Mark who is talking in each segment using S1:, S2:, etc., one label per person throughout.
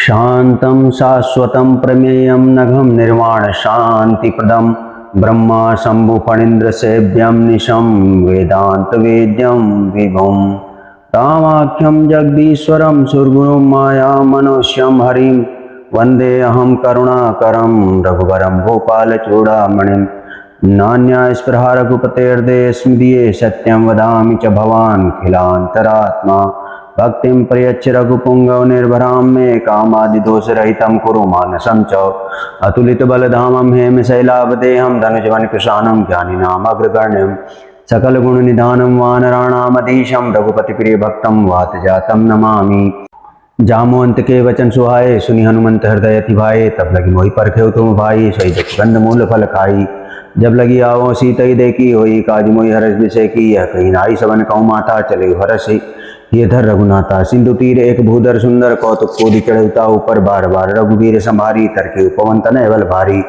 S1: शान्तं शाश्वतं प्रमेयं नघं निर्वाणशान्तिप्रदं ब्रह्मा शम्भुफणीन्द्रसेव्यं निशं वेदान्तवेद्यं विभुं रामाख्यं जगदीश्वरं सुरगुरुं मायामनुष्यं हरिं वन्देऽहं करुणाकरं रघुवरं भूपालचूडामणिं नान्यास्पृहा रघुपतेर्देस्मिदीये सत्यं वदामि च भवान् खिलान्तरात्मा भक्तिं प्रयच्छ रघुपुंगव निर्भरां मे कामादिदोषरहितं कुरु मानसं च अतुलितबलधामं हेमशैलावदेहं धनुजवनकृशानं ज्ञानिनाम् अग्रगण्यं सकलगुणनिधानं वानराणामधीशं रघुपतिप्रियभक्तं वातजातं नमामि। जामवंत के वचन सुहाए सुनि हनुमंत हृदय अति भाए तब लगी मोहि परखे तुम भाई सोई गंध मूल फल खाई जब लगी आवो सीतई देखी होई काज मोहि हरस विषय की यह कही नाई सबन कहूँ माता चले हरस ये धर रघुनाथा सिंधु तीर एक भूधर सुंदर कौतुक कोदि चढ़ता ऊपर बार बार रघुवीर संभारी तरके पवन तनय बल भारी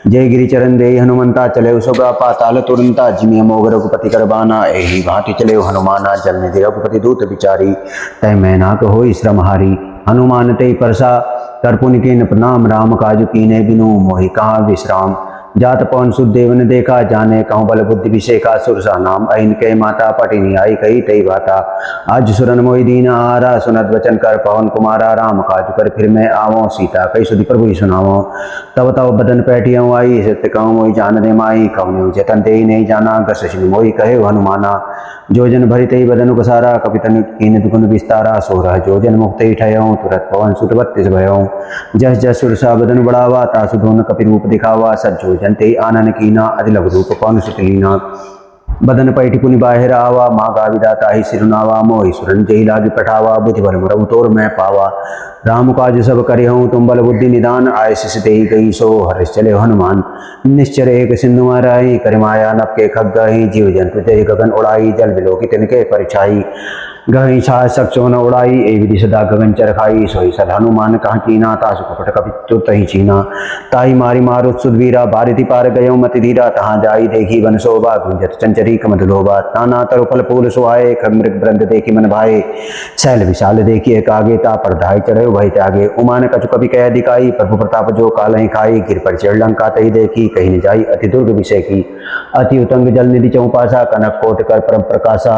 S1: जय गिरि चरण दे हनुमंता चले सुगा पाताल तुरंता जिमिय मोग रघुपति कर बाना एहि भांति चले हनुमाना जल निधि रघुपति दूत विचारी तय मैना होई श्रम हारी हनुमान ते परसा कर्पुनि कीन प्रणाम राम काजु कीने बिनु मोहि कहा विश्राम जात पवन सुदेव ने देखा जाने कहूँ बल बुद्धि विषेका सुरसा नाम अहिन के माता पटिनी आई कही तई बाता आज सुरन मोहि दीन आहारा सुनत वचन कर पवन कुमारा राम काज कर फिर मैं आवो सीता कही सुधि प्रभु ही सुनावो तब तब बदन पैठियों आई सत्य कहूँ मोहि जान दे माई कहूँ जतन दे नहीं जाना गशनि मोहि कहे हनुमाना जो जन भरी तई बदन कसारा कपितन कीन दुगुन विस्तारा सोरह जो जन मुक्त ठयों तुरत पवन सुत 32 भयों जस जस सुरसा बदन बढ़ावा तासु दोन कपि रूप दिखावा सज्जो जनते आनन कीना अति लघु रूप पवन सुत लीना बदन पैठि पुनि बाहिर आवा माँ गाविदाता ही सिरुनावा मोहि सुरन जही लागी पठावा बुझ बल मरऊ तोर मैं पावा राम काज सब करे हूँ तुम बल बुद्धि निदान आय शिष दे गई सो हर्ष चले हनुमान निश्चर एक सिंधु माराई कर माया नप के खग गही जीव जंतु जय गगन उड़ाई जल बिलोकी तिनके परिछाई गही छा सक्षो न उड़ाई ए विधि सदा गगन चरखाई सोई सद हनुमान कहा कीना तासु कपट कपि तुत ही चीना ताई मारी मारुत सुधवीरा बारिधि पार गयो मति धीरा तहाँ जाई देखी वन शोभा गुंजत चंचरी कमद लोभा नाना तरु फल फूल सुहाए खग मृग वृंद देखी मन भाए शैल विशाल देखिए कागे ता पर धाय चढ़े भय त्यागे उमान कछु कभी कह दिखाई प्रभु प्रताप जो काल ही खाई गिर पर चढ़ लंका तही देखी कहीं न जाई अति दुर्ग विषय की अति उतंग जल निधि चौपासा कनक कोट कर परम प्रकाशा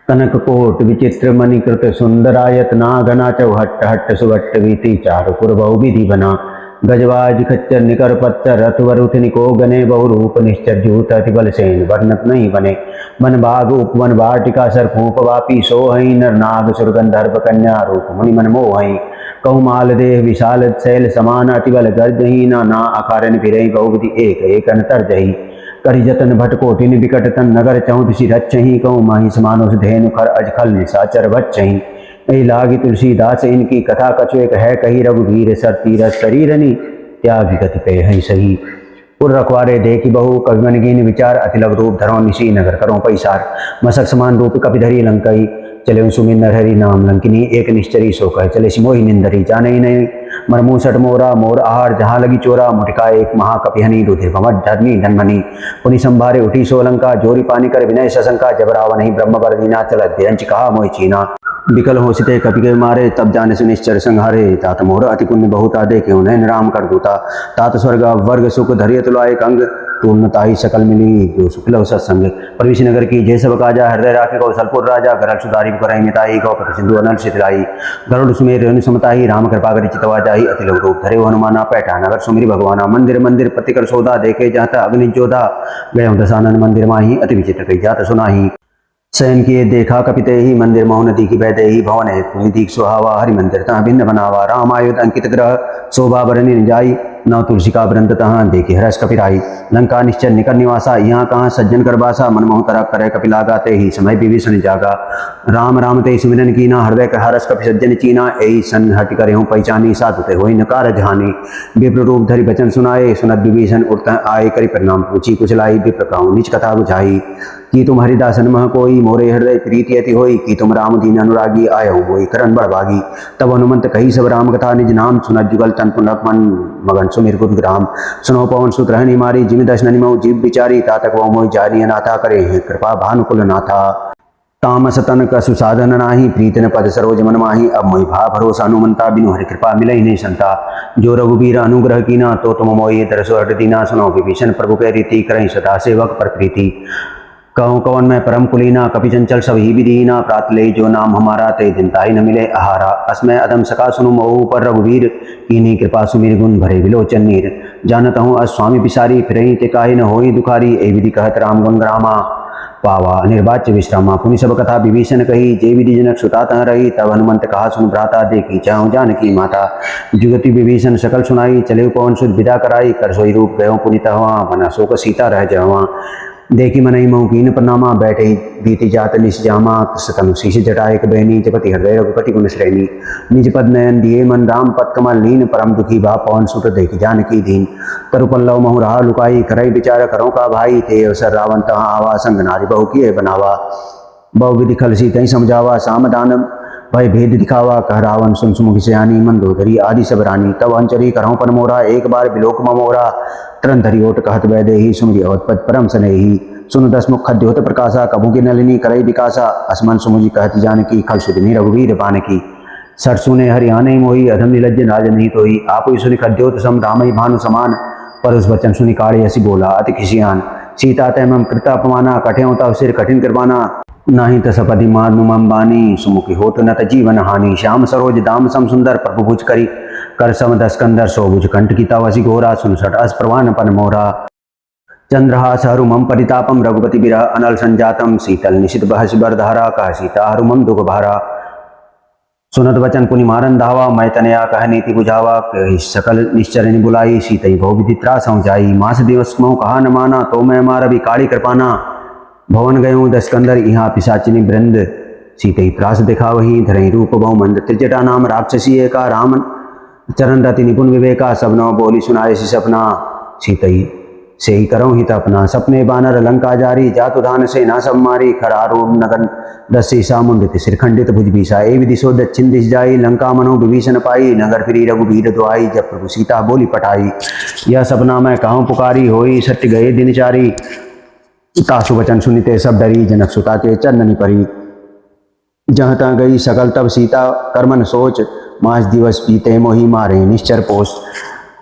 S1: कनक कोट विचित्र मणिकृत सुंदरायत नागना चौहट्ट हट्ट सुवट्ट वीति चारुपुर बहुविधि बना गजवाज खच्चर निकर पत्थर रथ वरुथ निको गने बहुरूप निश्चर जूत अति बल सेन वर्णत नहीं बने मन बाग उपवन वाटिका सरफूप वापी सोहई नर नाग सुरगंधर्व कन्या रूप मुनि मन मोहई कौमाल देह विशाल शैल समान अति बल गर्जही ना अकारन फिरई बहुविधि एक एक अंतर जही करी जतन भटकोटिन विकट तन नगर चौदसी रचही कहूँ माही समानो धेनु खर अजखल निशाचर बच्चही ऐ लागी तुलसीदास इनकी कथा कछु एक है कही रघुवीर सर तीरथ शरीरनी त्याग गति पे है सही पुर रखवारे देखी बहु कविमन कीन विचार अति लघु रूप धरो निशी नगर करो पैसार मसक समान रूप कपिधरी लंकई चले सुमिंदर हरि नाम लंकिनी एक निश्चरी सो कह चले सिमोही निंदरी जाने ही नहीं मरमू सट मोरा मोर आहार जहाँ लगी चोरा मुटिका एक महाकपिहनी रुधिर भमट धर्मी धनमनी पुनि संभारे उठी सोलंका जोरी पानी कर विनय सशंका जब रावण ही ब्रह्म बर दीना चलत बेंच कहा मोहि चीना विकल हो सिते कपि के मारे तब जाने सुनिश्चर संहारे तात मोर अति पुण्य बहुता देखे नैन राम कर दूता तात स्वर्ग वर्ग सुख धरिय तुलाय कंग पूर्णताई सकल मिली जो सुखल सत्संग प्रविश नगर की जय सब काजा हृदय राखे कौशलपुर राजा गरल सुधारी कराई मिताई गौपत सिंधु अनल शितलाई गरुड़ सुमेर रेणु समताई राम कृपा करी चितवा जाही अति लघु रूप धरे हनुमाना पैठा नगर सुमिरी भगवाना मंदिर मंदिर प्रतिकर सौदा देखे जाता अग्नि जोधा गय दशानन मंदिर माही अति विचित्र कही जात सुनाही शयन किए देखा कपिते ही मंदिर मोहन दी की बैदे ही भवन है पुनिदीक सुहावा हरि मंदिर तहाँ भिन्न बनावा राम आयुध अंकित ग्रह शोभा बरनी जाई नव तुलसी का वृंद तहाँ देखे हरस कपिराई लंका निश्चर निकर निवासा यहाँ कहाँ सज्जन कर बासा मनमोह तरह करे कपिला गाते ही समय विभीषण जागा राम राम ते सुमिरन कीना हृदय कर हरस कपि सज्जन चीना एहि सन हट करे हूँ पहचानी साधुते होई नकार जहानी विप्र रूप धरि वचन सुनाए सुनत विभीषण उठत आए करी परिणाम पूछी कुचलाई विप्र कहूँ निज कथा बुझाई कि तुम हरिदासन मह कोई मोरे हृदय प्रीति अति होई कि तुम राम दीन अनुरागी आयो मोई करण बड़भागी तब हनुमंत कही सब राम कथा निज नाम सुनत जुगल तन पुनर्मन मगन सुमिर गुण ग्राम सुनो पवन सुत रहनी मारी जिमि दशननि मऊ जीव बिचारी तातक वो मोहि जारी अनाथा करे हैं कृपा भानुकुल नाथा। तामस तन कसु साधन नाही, प्रीत न पद सरोज मन माही। अब मोहि भा भरोसा अनुमंता, बिनु हरि कृपा मिलई नहीं संता। जो रघुबीर अनुग्रह कीना, तो तुम मोहि दरसो हट दीना। सुनो विभीषण प्रभु कह रीति, करहि सदा सेवक पर प्रीति। कहूँ कवन मैं परम कुलीना, कपि चंचल सब ही विदीना। प्रात ले जो नाम हमारा, ते दिन ताहि न मिले आहारा। असमय अदम सका सुनु मऊ पर रघुवीर, कीन्ही कृपा सुमिर गुण भरे विलोचन नीर। जानत हूँ अस स्वामी पिसारी, फिरहि ते काहि न होई दुखारी। ए विधि कहत राम गुण ग्रामा, पावा निर्वाच्य विश्रामा। पुनि सब कथा विभीषण कही, जे विधि जनक सुता तह रही। तब हनुमंत कहा सुन भ्राता, देखी चाहूँ जानकी माता। जुगति विभीषण सकल सुनाई, चले पवन सुत विदा कराई। कर सोई रूप गयो पुनि तहवा, बना शोक सीता रह जहवा। देखी मनई महु कीन प्रणामा, बैठे बीती जात निश जामा। कृष्ण शीश जटायक बहनी, जपति हृदय रघुपति गुण श्रेणी। निज पद नयन दिए मन, राम पद कमल लीन। परम दुखी भा पवन सुत, देखी जानकी दीन। तरु पल्लव महु रहा लुकाई, करई विचार करो का भाई। थे अवसर रावण तहाँ आवा, संग नारी बहु किए बनावा। बहु विधि खल सीतहि समझावा, साम दान भय भेद दिखावा। कह रावण सुन सुमुखि सयानी, मंदोदरी आदि सब रानी। तब अंचरी करहु पर मोरा, एक बार बिलोक ममोरा। तुरंत धरि ओट कहत वैदेही, सुमरि अवधपत परम स्नेही। सुन दस मुख खद्योत प्रकाशा, कभु की नलिनी करई विकासा। असमन सुमुझि कहत जानकी, खल सुधि रघुवीर बानकी। सर सुने हरियाणे मोही, अधम निलज्ज राज नहीं तोही। आपु सुनि खद्योत सम, रामई भानु समान। परुष वचन सुनि काढ़ी हसी बोला, अति खिसियान। सीता तैमम कृत अपमाना, कठ्यौ तव सिर कठिन कृपाना। नाही त सपदि मारनु मम बानी, सुमुखि होत न त जीवन हानि। श्याम सरोज दाम सम सुंदर, प्रभु भुज करी कर सम दस कंदर। सो भुज कंठ की तव असी घोरा, सुन सट अस प्रवान पन मोरा। चंद्रहास हरु मम परितापम, रघुपति बिरह अनल संजातम। शीतल निशित बहसि बरधारा, कह सीता हरु मम दुख भारा। सुनत वचन पुनि मारन धावा, मैं तनया कह नीति बुझावा। कहि सकल निश्चरनि बुलाई, सीतई बहु विधि त्रासहु जाई। मास दिवस महु कहा न माना, तो मैं मार भी काढ़ी कृपाना। भवन गयों दस कंदर, यहाँ पिशाचिनी वृंद। सीतई त्रास दिखा वही, धरई रूप बहु मंद। त्रिजटा नाम राक्षसी एका, राम चरण रति निपुण विवेका। सब नौ बोली सुनाए सी सपना, सीतई से ही करऊँ हित अपना। सपने बानर लंका जारी, जातु धान से ना सब मारी। खरारूढ़ नगन दस सीसा, मुंडित सिर खंडित भुज बीसा। ए विधि सो दक्षिण दिश जाई, लंका मनो विभीषण पाई। नगर फिरी रघुबीर दुआई, जब प्रभु सीता बोली पठाई। यह सपना मैं कहूँ पुकारी, होई सत्य गए दिनचारी। तासु वचन सुनिते सब डरी, जनक सुता के चरणनि परी। जहाँ तहाँ गई सकल तब सीता, कर्मन सोच। मास दिवस बीते मोही, मारे निश्चर पोष।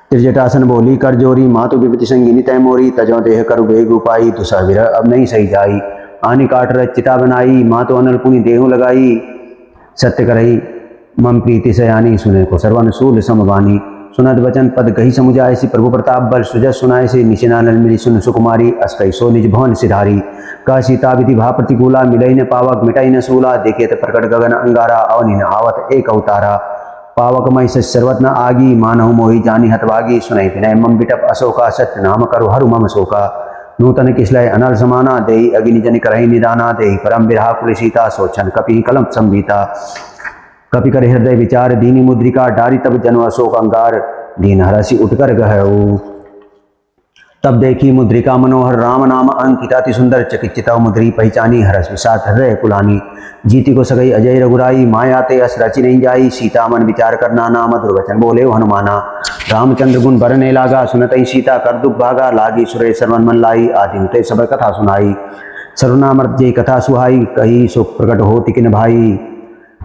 S1: त्रिजटासन बोली कर जोरी, मातु विपति संगिनी तय मोरी। तजो देह करु बेग उपाई, तुसा विरह अब नहीं सही जाई। आनी काट रचिता बनाई, मातु अनल पुनि देहु लगाई। सत्य करही मम प्रीति सयानी, सुने को सर्वन सूल समवानी। सुनत वचन पद कही समुझाए सी, प्रभु प्रताप बल सुजस सुनाए से। निशिनानल मिली सुन सुकुमारी, अस्कई सो निज भवन सिधारी। कह सीता विधि भा प्रतिकूला, मिलई न पावक मिटई न सूला। देखे त प्रकट गगन अंगारा, अवनि न आवत एक अवतारा। पावक मई सच सर्वत न आगी, मानहु मोहि जानी हतभागी। सुनई विनय मम बिटप अशोका, सत्य नाम करु हरु मम शोका। नूतन किसलय अनल समाना, देहि अग्नि जनि करहि निदाना। देहि परम बिरहा कुल सीता, सोचन कपि कलम संभीता। कपि कर हृदय विचार, दीनी मुद्रिका। डारी तब जन्म अशोक अंगार, दीन हरसि उठकर गहऊ। तब देखी मुद्रिका मनोहर, राम नाम अंकिता। अति सुंदर चकित मुद्री, पहचानी हरस विषाद हृदय कुलानी। जीती को सगई अजय रघुराई, मायाते अस रचि नहीं जाई। सीता मन विचार कर नाना, मधुर वचन बोले हनुमाना। रामचंद्र गुण बरने लागा, सुनतई सीता कर दुख भागा। लागी सुरे सरवन मन लाई, आदि हुते सब कथा सुनाई। सरुनामृत जय कथा सुहाई, कही सुख प्रकट हो तिकिन भाई।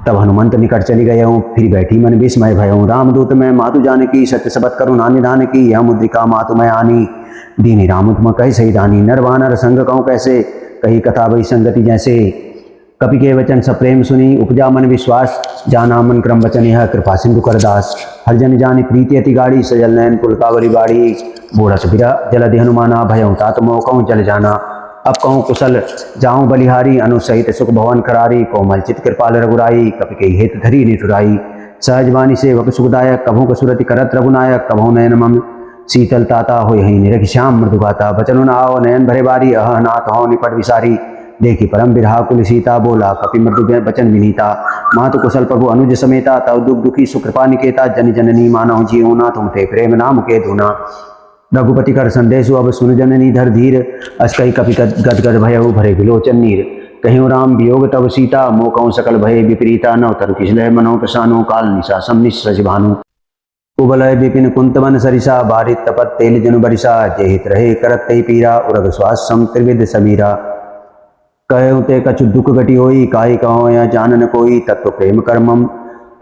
S1: तब हनुमंत निकट चली गयऊँ, फिर बैठी मन विस्मय भयऊँ। रामदूत मैं मातु जानकी, सत्य सबत करुँ नानि दान की। यह मुद्रिका मातु मैं आनी, दीनी राम तुम कही सही दानी। नर वानर संग कहूँ कैसे, कही कथा वही संगति जैसे। कपि के वचन सप्रेम सुनी, उपजा मन विश्वास। जाना मन क्रम वचन यह, कृपा सिंधु करदास। हर जन जानी प्रीति अति गाड़ी, सजल नयन पुलकावरी बाड़ी। बूढ़त बिरह जलधि हनुमाना, भयऊँ तात मोह कहूँ जल जाना। अब कहूँ कुशल जाऊँ बलिहारी, अनुसहित सुख भवन करारी। कोमल चित कृपाल रघुराई, कपि के हेत धरी निठुराई। सहजवानी सेवक सुखदायक, कभों कसुरति करत रघुनायक। कभों नयन मम शीतल ताता, हो यही निरख श्याम मृदुगाता। बचनु न आओ नयन भरे बारी, अह नाथ हो निपट विसारी। देखी परम बिरहा कुल सीता, बोला कपि मृदु बचन विनीता। मातु कुशल प्रभु अनुज समेता, तव दुख दुखी सुकृपा निकेता। जन जननी मानव जीवना, तुम थे प्रेम नाम के धुना। रघुपति कर संदेशु अब सुन जननी धर धीर। अस कही कपि गदगद भयउ, भरे विलोचन नीर। कहियो राम वियोग तब सीता, मोह कहूँ सकल भय विपरीता। नव तरु किसलय मनो प्रसानो, काल निशा सम निःसृज भानु। उबलय विपिन कुंतवन सरिसा, बारित तपत तेल जनु बरिसा। जे हित रहे करत तहि पीरा, उरग श्वास सम त्रिविध समीरा। कहो ते कछु दुख घटी होई, काई कहो या जानन कोई, तत्व प्रेम कर्मम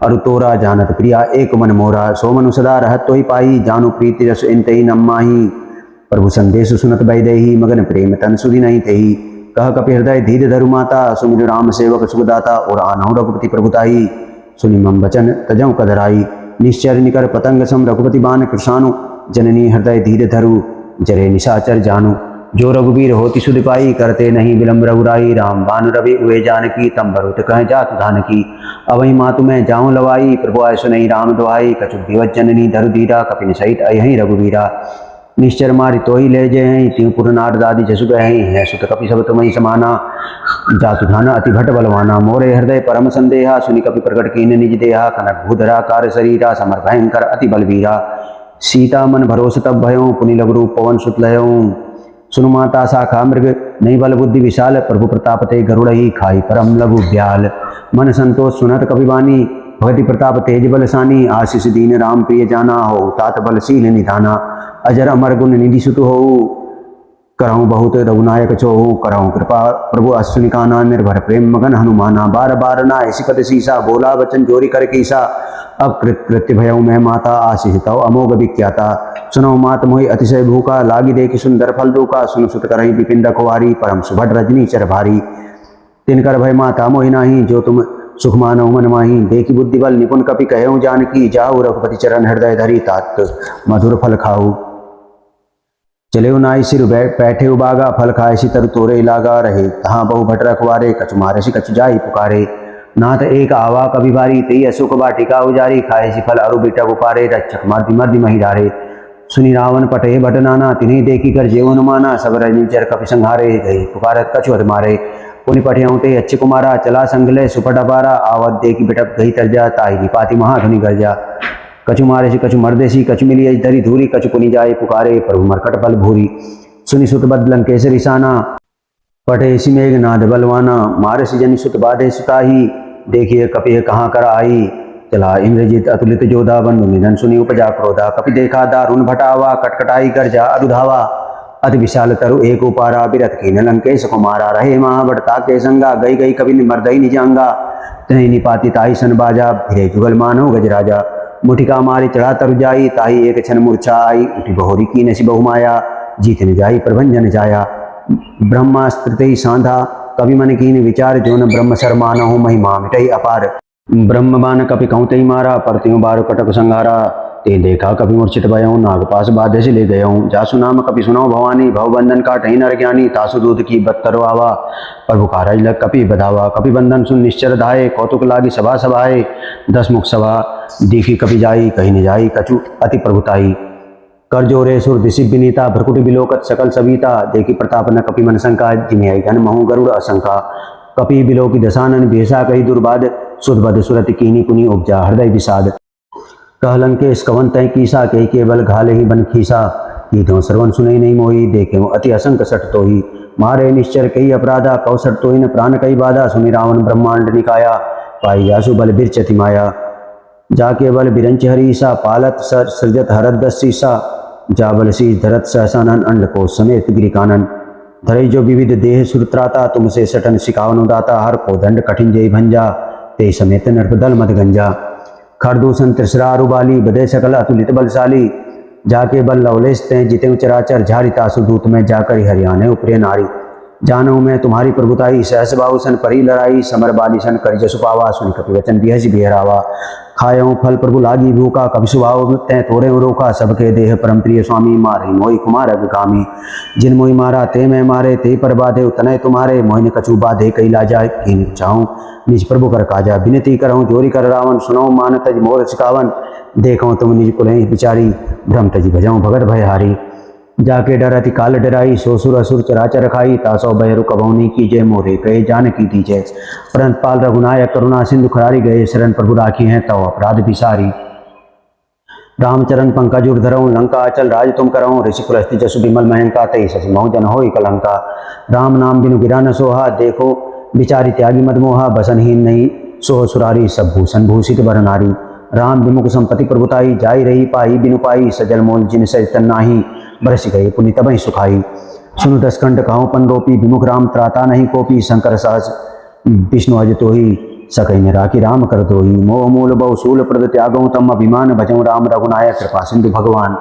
S1: अरु तोरा, जानत प्रिया एक मन मोरा, सो मनु सदा रहत तो ही पाई, जानु प्रीति रस इन तेई नम्माही, प्रभु संदेश सुनत बैदेही, मगन प्रेम तन सुधि नहीं तेही, कह कपि हृदय धीर धरु माता, सुमिर राम सेवक सुखदाता, और आनहु रघुपति प्रभुताई, सुनि मम वचन तजौ कधराई, निश्चर निकर पतंग सम रघुपति बान कृषाणु, जननी हृदय धीर धरु जरे निशाचर जानू, जो रघुवीर होति सुधि पाई, करते नहीं विलम्ब रघुराई, राम बान रवि उए जानकी, तम बरुत कह जातु धानकी, अवहि मातु मैं जाऊं लवाई, प्रभु आय सुनई राम दुहाई, कछु दिवस जननी धरु धीरा, कपिन सहित अयहि रघुवीरा, निश्चर मारि तोहि ले जय हैं, त्यों पुर नार दादी जसु गहि, है सुत कपि सब तुमहि समाना, जातु धाना अति भट बलवाना, मोरे हृदय परम संदेहा, सुनि कपि प्रगट कीन निज देहा, कनक भूधरा कार शरीरा, समर भयंकर अति बलवीरा, सीता मन भरोस तब भयों, पुनि लघु रूप पवन सुत लयों, सुनु माता शाखा मृग नहीं बल बुद्धि विशाल, प्रभु प्रताप ते गरुड़हि खाई परम लघु ब्याल, मन संतोष सुनत कपि वाणी, भगति प्रताप तेज बलसानी, आशीष दीन राम प्रिय जाना, हो तात बलशील निधाना, अजर अमर गुण निधि सुत हो, करहूँ बहुत रघुनायक चोहु, करहूँ कृपा प्रभु अश्विनी काना, निर्भर प्रेम मगन हनुमाना, बार बार ना ऐसी पद सीसा, बोला वचन जोरी कर कीसा, अब कृत्य भयऊ मैं माता, आशीष तव अमोघ विख्याता, सुनो मात मोहि अतिशय भूखा, लागी देखि सुंदर फल दूका, सुन सुत करहि विपिन रखवारी, परम सुभट रजनी चर भारी, तिनकर भय माता मोहि नाही, जो तुम सुख मानव मन माही, देखी बुद्धि बल निपुण कपि कहऊँ जानकी, जाऊ रघुपति चरण हृदय धरी, तात मधुर फल खाऊ, चले नाई सिर बैठे उबागा, फल खाए सी तरु तोरे लागा, रहे तहाँ बहु भट रखवारे, कछु मारे सी कछु जाई पुकारे, नाथ एक आवा कभी बारी, तेई अशोक बाटिका उजारी, खाए सी फल अरु बेटा उपारे, रक्षक मर्दि मर्दि मही डारे, सुनि रावण पटे भट नाना, तिन्हीं देखी कर जेव हनुमाना, सब रजनीचर कपि संहारे, गए पुकारत कछु अध मारे, पुनि पठियऊँ ते अच्छे कुमारा, चला संगले सुपट अपारा, आवत देखी बिटप गई तरजा, ताई निपाति महाधुनि गर्जा, कछु मारे सी कछु मर्देसी, कछु मिली अज धरी धूरी, कछु पुनि जाए पुकारे, प्रभु मरकट बल भूरी, सुनि सुत बद लंकेसरी साना, पठे सी मेघनाद बलवाना, मारे सी जनि सुत बाधे सुताही, देखिए कपि कहाँ कर आई, चला इंद्रजीत अतुलित जोधा, बंधु निधन सुनि उपजा क्रोधा, कपि देखा दारुण भटावा, कटकटाई गर्जा अरुधावा, अति विशाल तरु एक उपारा, बिरथ कीन लंकेश कुमारा, रहे महाबड़ता के संगा, गई गई कवि मर्दई निजांगा, तही निपाति ताई सन बाजा, फिरे जुगल मानो गजराजा, मुठिका मारी चढ़ा तरु जाई, ताही एक क्षण मूर्छा आई, उठी बहोरी की नसी बहुमाया, जीत न जाई प्रभंजन जाया, ब्रह्मास्त्र सांधा कवि मन कीन विचार, जो न ब्रह्म शर्मान हो महिमा मिटई अपार, ब्रह्मबान कपि कौतई मारा, परत्यों बारु कटक संगारा, ते देखा कपि मूर्छित भयऊँ, नागपास बाधे से ले गयऊँ, जासु नाम कपि सुनौ भवानी, भवबंधन काटहि नर ज्ञानी, तासु दूध की बत्तरो आवा, प्रभु कारज लग कपि बधावा, कपि बंधन सुन निश्चर धाये, कौतुक लागी सभा सभाए, 10 मुख सभा दीखी कपि जाई, कहीं न जाई कछु अति प्रभुताई, कर जोरे सुर दिशि विनीता, भ्रकुटि बिलोकत सकल सविता, देखी प्रताप न कपि मन शंका, जिन्हें घन महु गरुड़ असंका, कपि बिलोकी दशानन भेषा कही दुर्बाद, सुरबद सुरति कीनी कुनी उपजा हृदय विषाद, कह लंकेश कवन तय कीसा, कही केवल घाले ही बन खीसा, कीधों श्रवण सुनई नहीं मोही, देखे अति असंक सट तोही, मारे निश्चर कई अपराधा, कौ सट तोही न प्राण कई बाधा, सुनि रावण ब्रह्मांड निकाया, पाई जासु बल बिरचति माया, जाके बल बिरंच हरीसा, पालत सर सृजत हरत दसीसा, जा बल सी धरत सहसानन, अंड को समेत गिरिकानन, धरई जो विविध देह सुरत्राता, तुमसे सटन सिकावन दाता, हर को दंड कठिन जय भंजा, ते समेत नर्पदल मद गंजा, खरदूषण त्रिशरा रुबाली, बदे सकल अतुलित बलशाली, जाके बल लवलेश तय जिते चराचर, झारी तासु दूत में जाकर हरियाणे उपरे नारी, जानू मैं तुम्हारी प्रभुताई, सहस बाहुसन परी लड़ाई, समर बालिशन करि जसु पावा, सुनि कपि वचन बिहस बिहरावा, खायऊँ फल प्रभु लागी भूखा, कपि सुभाव तय तोरे रोका, सबके देह परम प्रिय स्वामी, मारे मोहि कुमार अभिकामी, जिन मोहि मारा ते मैं मारे, ते पर बाधे तनय तुम्हारे, मोहिन कछु बाधे कई लाजा, कीन चाहूँ निज प्रभु कर काजा, विनती करऊँ जोरी कर रावण, सुनऊ मान तज मोर सिकावन, देखऊँ तुम निज कुलहि विचारी, भ्रम तज भजऊँ भगत भयहारी, जाके डरति काल डराई, सोसुर असुर चराचर खाई, तासौ बहरू कबौनी कीजय, मोरे कहे जान की दीजय, परंत पाल रघुनायक करुणा सिंधु खरारी, गए शरण प्रभु राखी हैं तव अपराध बिसारी, रामचरण पंकज उर्धरऊँ, लंका अचल राज तुम करऊँ, ऋषि पुलस्ति जसु विमल महंका, तई शशि महु जन होई कलंका, राम नाम बिनु गिरा न सोहा, देखो बिचारी त्यागी मदमोहा, बसनहीन नहीं सोह सुरारी, सब भूषण भूषित बर नारी, राम विमुख संपत्ति प्रभुताई, जाई रही पाई बिनु पाई, सजल मोल जिन सजतन नाही, बरस गए पुनि तबहि सुखाई, सुनु दसकंठ कहो पंडोपी विमुख राम त्राता नहीं कोपी शंकर सहज विष्णु अज तो ही सकई ने राखी राम कर दो ही मोह मूल बहु शूल प्रद त्यागो तम अभिमान भजऊ राम रघुनायक कृपा सिंधु भगवान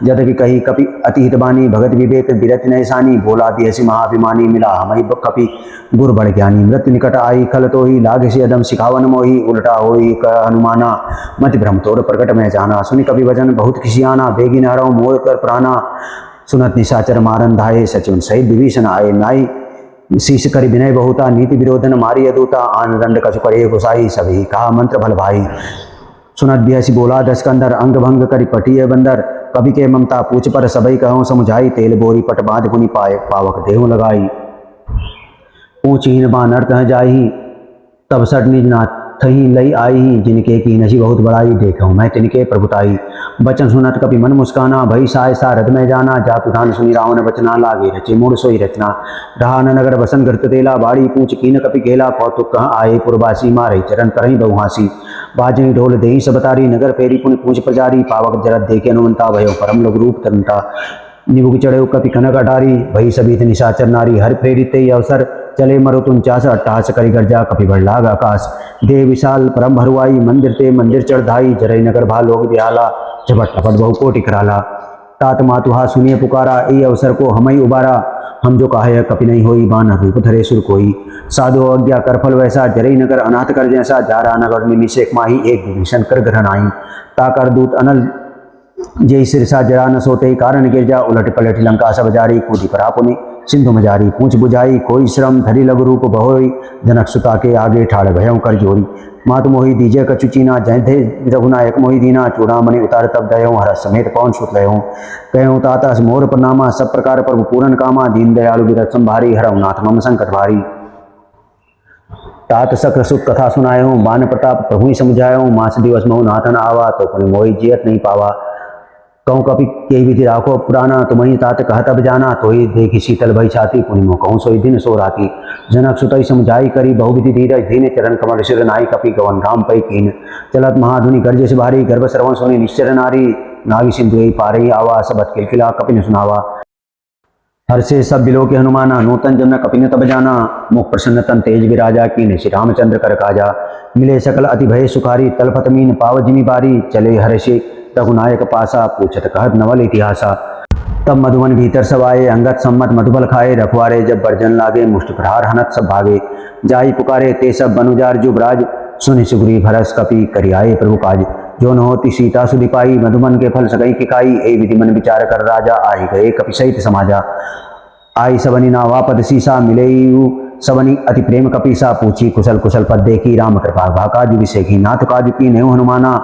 S1: जद भी कही कपि अति हितबानी भगत विवेक बिरत नैसानी बोला बिहसी महाभिमानी मिला हमई कपि गुर बड़ ज्ञानी मृत्यु निकट आई खल तो ही लागे से अदम सिखावन मोही उल्टा होई हनुमाना मति भ्रम तोड़ प्रकट में जाना सुनि कवि वजन बहुत खिसियाना बेगी न हरऊ मोर कर प्राणा सुनत निशाचर मारन धाये सचिवन सहित विभीषण आए नाई शीश करि विनय बहुता नीति विरोधन मारी अदूता आन दंड कछु करे गुसाई सभी कहा मंत्र भल भाई सुनत बिहसी बोला दसकंदर अंग भंग करि पटिय बंदर कवि के ममता पूछ पर सबई कहूँ समुझाई तेल बोरी पट बांध गुनि पाए पावक देहु लगाई ऊँचहीन बानर तह जाही तब सट निज नाथ थही लई आई जिनके की नसी बहुत बड़ाई देखो मैं तिनके प्रभुताई बचन सुनत कपि मन मुस्काना भई साय सारद में जाना जातु धान सुनी रावण बचना लागे रचे मूड सोई रचना रहा न नगर बसन घृत तेला बाड़ी पूछ कीन कपि केला कौतुक कहाँ आए पुरवासी मारे चरण करही बहुहासी बाजई ढोल देही सब तारी नगर फेरी पुण्य पूछ प्रजारी पावक जरत देखे अनुमंता भयो परम लोग रूप तरंता निबुक चढ़े कपि कनक अटारी भई सभी निशाचर नारी हर प्रेरित ते अवसर चले मरो तुम चास अट्टास करी गर्जा कपि बढ़ लाग आकाश दे विशाल परम भरुआई मंदिर ते मंदिर चढ़ाई जरई नगर भा लोग बिहाला झपट टपट बहु कोटि कराला तात मातुहा सुनिए पुकारा ए अवसर को हमई उबारा हम जो कहा कपि नहीं होई बान रूप धरे सुर कोई साधु अज्ञा करफल वैसा जरई नगर अनाथ कर जैसा जारा नगर में निषेक माही एक विभीषण कर ग्रहण आई ताकर दूत अनल जय सिरसा जरा न सोते कारण गिरजा उलट पलट लंका सब जारी कूदी परा पुनि सिंधु मजारी पूछ बुझाई कोई श्रम धरी लघु रूप बहोई जनक सुता के आगे ठाड़ भयं कर जोरी मात मोहि दीजय कचुचीना जय थे रघुनायक मोहि दीना चूड़ामणि उतार तब दयो हर समेत पवन सुत लयो कहो ताता मोर प्रणामा सब प्रकार प्रभु पूरन कामा दीन दयालु विरत संभारी हरऊ नाथ मम संकट भारी तात सक्र सुत कथा सुनायो बान प्रताप प्रभु समझायो मास दिवस महु नाथन आवा तो पुनि मोहि जियत नहीं पावा कहूँ कपि के विधि राखो पुराना तुम्हें तात कहत अब जाना तो ही देखी शीतल भई छाती पुनि कहूँ सोई दिन सो राती जनक सुतई समझाई करी बहुविधि धीरज धीने चरण कमल शिर नाई कपि गवन राम पै कीन चलत महाधुनि गर्ज से भारी गर्भ श्रवण सोनी निश्चर नारी नागी सिंधु पारे आवा सबत किलकिला कपि न सुनावा हर से सब बिलो के हनुमाना नूतन जमना कपि न तब जाना मुख प्रसन्न तन तेज विराजा कीन श्री रामचंद्र कर काजा मिले सकल अति भय सुखारी तलपत मीन पाव जिमी बारी चले हर्षे रघुनायक पासा पूछत कहत नवल इतिहासा तब मधुवन भीतर सब आए अंगत सम्मत मधुबल खाए रखवारे जब बर्जन लागे मुष्ट प्रहार हनत सब भागे जाई पुकारे ते सब बनुजार जुबराज सुनि सुग्री भरस कपि करियाए प्रभु काज जो न होती सीता सुधि पाई मधुमन के फल सकई किकाई ए विधि मन विचार कर राजा आई गए कपि सहित समाजा आई सबनी नावा पद सीसा मिले सबनी अति प्रेम कपीसा पूछी कुशल कुशल पद देखी राम कृपा भाकाजु विषेखी नाथ काजु की नेहु हनुमाना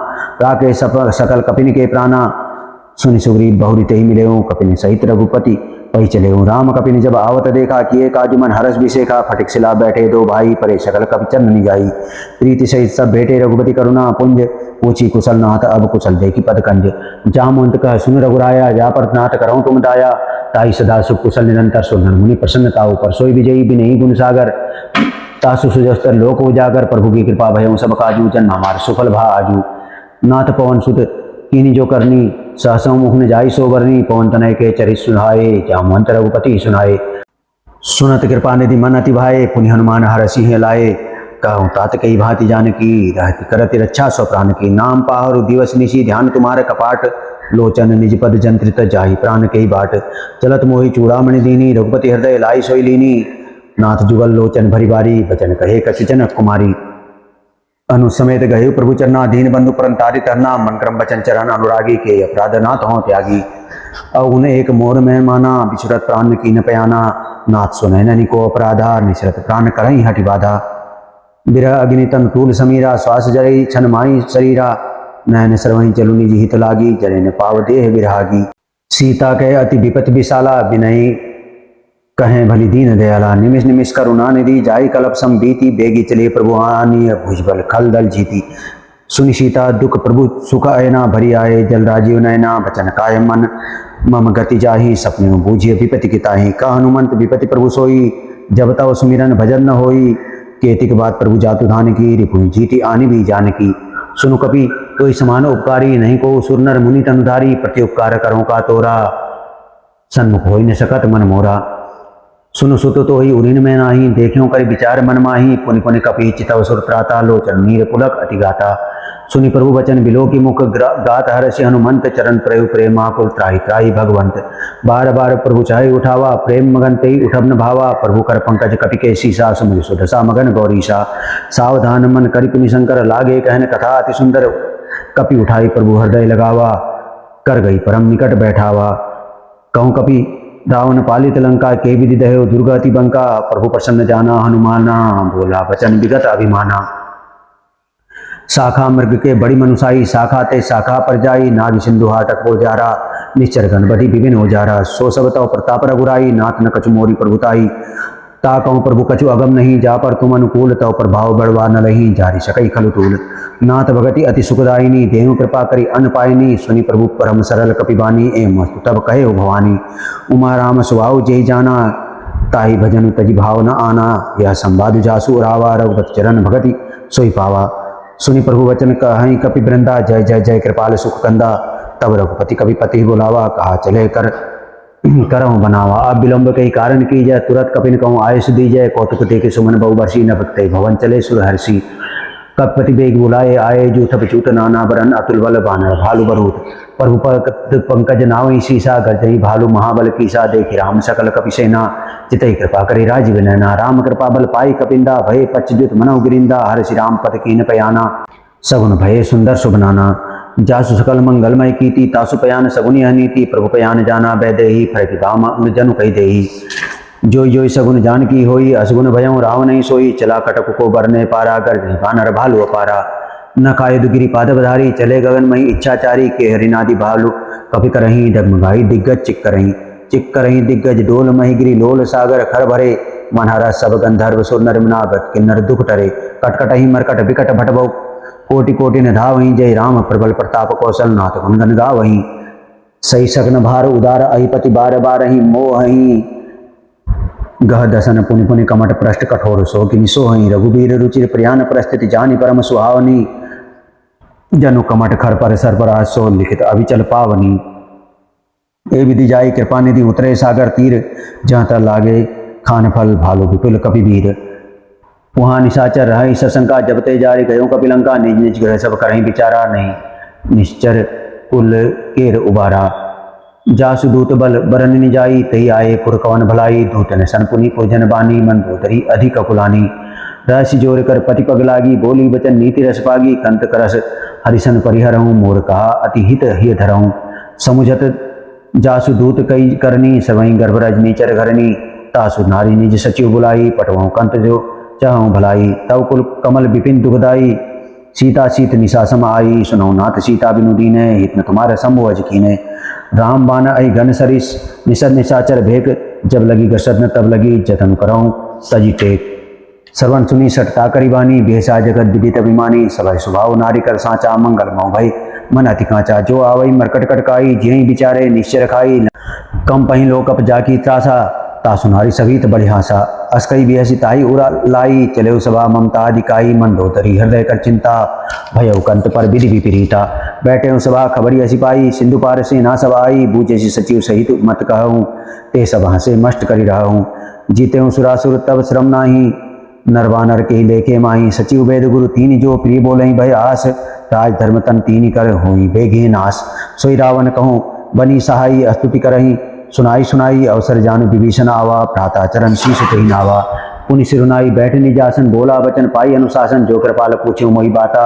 S1: राके सकल कपिन के प्राणा सुनि सुग्रीव बहुरी ते ही मिले कपिन सहित रघुपति पही चले राम कपिन जब आवत देखा किए काजु मन हरस विषेखा फटिक सिला बैठे दो भाई परे सकल कपि चरण निजाई प्रीति सहित सब भेटे रघुपति करुणा पुंज पूछी कुशल नाथ अब कुशल देखी पद कंज जामवंत कह सुन रघुराया जा पर नाथ करऊँ तुम दाया ताई सदा सुख कुशल निरंतर सुनन मुनि प्रसन्नता ऊपर सोई विजयी बिनही गुण सागर तासु सुजस्तर लोक उजागर प्रभु की कृपा भयऊ सब काजू जन्म हमार सुफल भा आजू नाथ पवन सुत कीनी जो करनी सहसों मुख न जाई सो बरनी पवन तनय के चरित सुनाए जामवंत रघुपति सुनाए सुनत कृपा निधि मन अति भाए पुनि हनुमान हरसि है लाए कहूँ तात कई भांति जान की रहती करति रक्षा स्व प्राण की नाम पाहरु दिवस निशी ध्यान तुम्हारे कपाट लोचन निज पद जंत्रित जाहि प्राण कई बाट चलत मोहि चूड़ामणि दीनी रघुपति हृदय लाई सोई लीनी नाथ जुगल लोचन भरी बारी बचन कहे कछु जनक कुमारी अनु समेत गये प्रभु चरना दीन बंधु परम तारि तरना मन क्रम बचन चरण अनुरागी के अपराध नाथ हों त्यागी अउन एक मोर में माना बिछुरत प्राण की न पयाना नाथ सुनय ननि को अपराधा निश्रत प्राण करई हटि बाधा बिरह अग्नि तन तूल समीरा श्वास जरई छन माई शरीरा नयन सरवही चलु निज हित लागी जरे न पाव देह विरागी सीता कह अति विपत विशाला विनयी कहें भली दीन दयाला निमिष निमिष करुणा निधि जाई कलप सम बीती बेगी चले प्रभु आनी भुजबल खल दल जीती सुनि सीता दुख प्रभु सुख अयना भरी आए जल राजीव नयना बचन काय मन मम गति जाही सपने बूझिए विपति किताही का हनुमंत विपति प्रभु सोई जब तव सुमिरन भजन न होई केतिक बात प्रभु जातु धान की रिपु जीती आनी भी जान की सुनु कपि कोई समान उपकारी नहीं को सुरनर मुनि तनुधारी प्रति उपकार करो का तोरा सन्मुख हो न सकत मन मोरा सुनु सुत तो ही उरिन में नाही, देखियो कर विचार मन माही, पुनि पुनि कपि चितव सुर त्राता, लोचन नीर पुलक अति गाता। सुनि प्रभु वचन बिलो की मुख, गात हर्षि हनुमंत, चरण प्रयु प्रेमाकुल त्राहि त्राहि भगवंत। बार बार प्रभु चाहे उठावा, प्रेम मगन ते उठब न भावा, प्रभु कर पंकज कपि के सीसा, सुमिर सुदशा मगन गौरीशा। सावधान मन करि पुनि शंकर, लागे कहन कथा अति सुंदर, कपि उठाई प्रभु हृदय लगावा, कर गई परम निकट बैठावा। कहूँ कपि रावण पालित लंका, के विधि दयो दुर्गति बंका, प्रभु प्रसन्न जाना हनुमाना, बोला वचन विगत अभिमाना। शाखा मृग के बड़ी मनुसाई, शाखा ते शाखा पर जाई, नाग सिंधु हाटक हो जारा, निश्चर गणपति विभिन्न हो जारा। सो सब तव प्रताप रघुराई, नाथ न कछु मोरी प्रभुताई। ता कहूँ प्रभु कछु अगम नहीं, जा पर तुम अनुकूल, तव प्रभाव बड़वा न लही, जारी सकई खलु तूल। नाथ भगति अति सुखदायिनी, देहु कृपा करी अन्न पायनी, सुनि प्रभु परम सरल कपिबानी, एम मस्तु तब कहे हो भवानी। उमा राम सुभाव जेहि जाना, ताहि भजन तजि भाव न आना, यह संवाद जासु रावा, रघुपति चरण भगति सोई पावा। सुनि प्रभु वचन कहि कपि वृंदा, जय जय जय कृपाल सुख कंदा, तब रघुपति कपिपति बुलावा, कहा चले कर करऊँ बनावा। अब विलंब के कारण की जय, तुरंत कपिन कहूँ आयुष दी जय, कौतुक के सुमन बहु वर्षी, न भक्ते भवन चले सुरहर्षि। कपति बेग बुलाए आए, जूथ बिचूत नाना बरन, अतुल बल बानर भालू बरूद। प्रभु पंकज नावई सीसा, गर्जई भालू महाबल कीसा, देखि राम सकल कपि सेना, चितई कृपा करी राजीव नैना। राम कृपा बल पाई कपिंदा, भय पच्युत मनौ गिरिंदा, हर्षि राम पद कीन पयाना, सगुन भय सुंदर शुभनाना। जासु सकल मंगलमय कीति, तासु पयान सगुनि अनीति, प्रभु पयान जाना बैदेही, फरति दाम जनु कही देही। जो जो सगुन जान की होई, असगुन भयं राव नहीं सोई, चला कटक को बरने पारा, गर्जई बानर भालू अपारा। न खाए दुगिरी पादवधारी, चले गगन मही इच्छाचारी, के हरिनादि भालू कपि करही, डगमगाई दिग्गज चिक करही दिग्गज, डोल मही गिरी लोल सागर, खर भरे मनहरा सब गंधर्व सुर नर नागत, किन्नर दुख टरे। कटकटही मरकट विकट भटबौ, कोटि कोटि न धावही, जय राम प्रबल प्रताप कौशल, नाथ गुणगन गावही। सही सघन भार उदार अहिपति, बार बारही मोहही, गह दसन पुनि पुनि कमट पृष्ठ, कठोर सो कि सोहई। रघुबीर रुचिर प्रियान परिस्थिति, जानी परम सुहावनी, जनु कमट खर पर सर पर सो, लिखित अभिचल पावनी। ए विधि जाई कृपा निधि, उतरे सागर तीर, जहाँ तर लागे खान फल, भालू विपुल कपिवीर। वहाँ निशाचर रही सशंका, जबते जारी गयो कपिलंका, निज निज ग्रह सब करही विचारा, नहीं निश्चर कुल केर उबारा। जासु दूत बल बरन निजाई, तही आए पुर कवन भलाई, दूतन सन पुनि पुरजन बानी, मन धोतरी अधिक कुलानी। रहस्य जोर कर पति पग लागी, बोली वचन नीति रस पागी, कंत करस हरिशन परिहरऊँ, मोर कहा अति हित हिय धरऊँ। समुझत जासु दूत कई करनी, सवई गर्भ रजनीचर घरनी, तासु नारी निज सचिव बुलाई, पटवऊँ कंत जो चाहूँ भलाई। तव कुल कमल विपिन दुखदाई, सीता सीत निशा सम आई, सुनौ नाथ सीता बिनु दीने, हित न तुम्हारा शंभु अज कीने। राम बान अहि घन सरिस, निसर निशाचर भेक, जब लगी गसद न तब लगी, जतन करऊँ तजी टेक। श्रवण सुनी सटता करी बानी, बेहसा जगत विदित अभिमानी, सभय स्वभाव नारी कर साचा, मंगल मऊ भई मन अति कांचा। जो आवई मरकट कटकाई, जिहि विचारे निश्चय रखाई, कम पही लोक अप जाकी त्रासा, तासु नारी सभीत बड़ि हासा। अस्कई बिहसी ताही उरा लाई, चले सभा ममता दिकाई, मन धोतरी हृदय कर चिंता, भयउ कंत पर विधि विपरीता। बैठे सभा खबरी हसी पाई, सिंधु पार से ना सब आई, बूझे सचिव सहित मत कहूँ, ते सब हंसे मस्ट करी रहूँ। जीते सुरासुर तब श्रम नाही, नरवानर के लेके माही, सचिव वेद गुरु तीन जो, प्रिय बोले भय आस, राज धर्म तन तीन कर होई बेगे नाश। सोई रावण कहूँ बनी सहाई, स्तुति करही सुनाई सुनाई, अवसर जानु विभीषण आवा, भ्राता चरण शीश कही नावा। पुनि सिरुनाई बैठ निजासन, बोला वचन पाई अनुशासन, जो कृपाल पूछे मोहि बाता,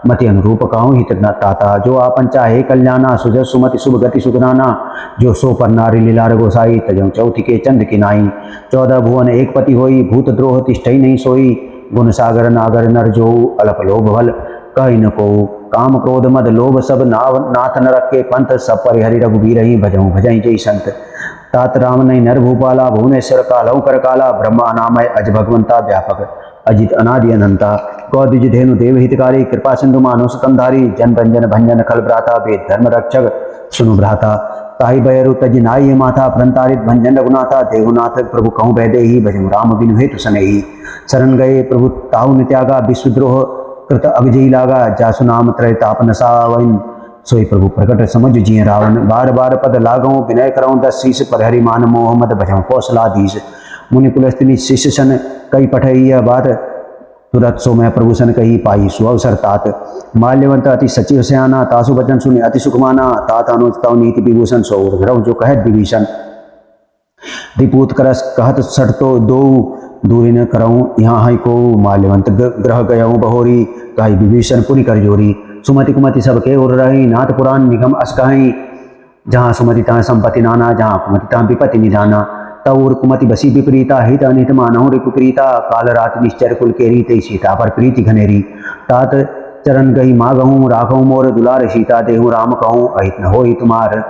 S1: मति अनुरूप कहूँ हित न ताता। जो आपन चाहे कल्याणा, सुजस सुमति शुभ गति सुखदाना, जो सो पर नारी लीलार गोसाई, तजौ चौथी के चंद की नाई। 14 भुवन एक पति होई, भूत द्रोह तिष्ठई नहीं सोई, गुण सागर नागर नर जो, अलप लोभ भल कही न को। काम क्रोध मद लोभ सब नाथ न रखे पंथ, सब परिहरि रघुबीर ही, भजऊँ भजई जय संत। तात राम नहीं नर भूपाला, भुवनेश्वर कालऊ कर काला, ब्रह्मा नामय अज भगवंता, व्यापक अजित अनादि अनंता। गौद्विज धेनु देव हितकारी, कृपा सिंधु मानो सुतंधारी, जन रंजन भंजन खल भ्राता, वेद धर्म रक्षक सुनु भ्राता। ताहि बयरु तज नाई माथा, भ्रंतारित भंजन रघुनाथा, देहुनाथ प्रभु कहूँ बैदेही, भजऊ राम बिनु हेतु सनेही। शरण गए प्रभु ताहु न त्यागा, विश्वद्रोह कृत अभिजयी लागा, जासु नाम त्रय ताप नसावइन, सोई प्रभु प्रकट समझ जिय रावण, बार बार पद लागों विनय करऊँ 10 शीस, पर हरि मान मोहम्मद भजऊँ कौशलाधीश। मुनि कुलस्तिनी शिष्य सन कई पठई यह बात, तुरत सो मैं प्रभु सन कही पाई सुअवसर तात। माल्यवंत अति सचिव सयाना, तासु वचन सुनि अति सुख माना। तात अनुज तव नीति विभूषण, सो उर्ध्व जो कहत विभीषण। रिपूत करस कहत सठ तो दो, दूरी न करऊँ यहाँ है को। माल्यवंत ग्रह गयऊँ बहोरी, कही विभीषण पुरी कर जोरी। सुमति कुमति सब के उर रही, नाथ पुराण निगम अस कहीं। जहाँ सुमति तहाँ संपत्ति नाना, जहाँ कुमति तहाँ विपत्ति निधाना। तौर कुमति बसी विपरीता, हित अनित मानहु रिपुप्रीता। काल रात निश्चर कुल केरी, तई सीता पर प्रीति घनेरी। तात चरण गई मागहूँ, राखहूँ मोर दुलार। सीता देहु राम कहूँ, अहित न होई तुम्हार।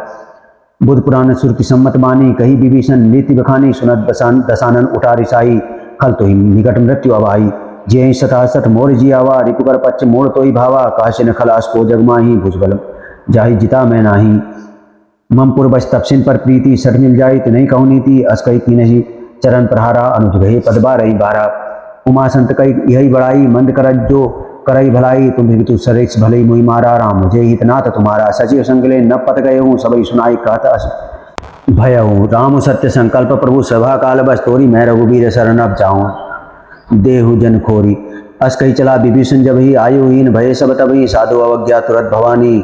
S1: बुध पुराण श्रुति सम्मत बानी, कही विभीषण नीति बखानी। सुनत दसानन उठा रिसाई, खल तो ही निकट मृत्यु अभाई। जे सता सठ मोर जियावा, रिपुकर पच्च मोड़ तो ही भावा। काश न खलास को जगमाही, भुजबल जाहि जिता मैं नाही। ममपुर बस तपसिन पर प्रीति, सठ मिल जाई तो नहीं कहूँ नीति। अस कही की नहीं चरण प्रहारा, अनुज गहे पदबा रही बारा। उमा संत कही यही बड़ाई, मंद करज जो करई भलाई। तुम तू सरेक्ष भले मुहि मारा, राम मुझे हितनाथ तुम्हारा। सचिव संगले न पत गए हूँ, सबई सुनाई कहत अस भयऊ। राम सत्य संकल्प प्रभु सभा काल, बस तोरी मैं रघुबीर शरण अब जाऊँ देहु जन खोरी। अस कही चला विभीषण जब ही, आयुहीन भय सब तबही। साधु अवज्ञा तुरत भवानी,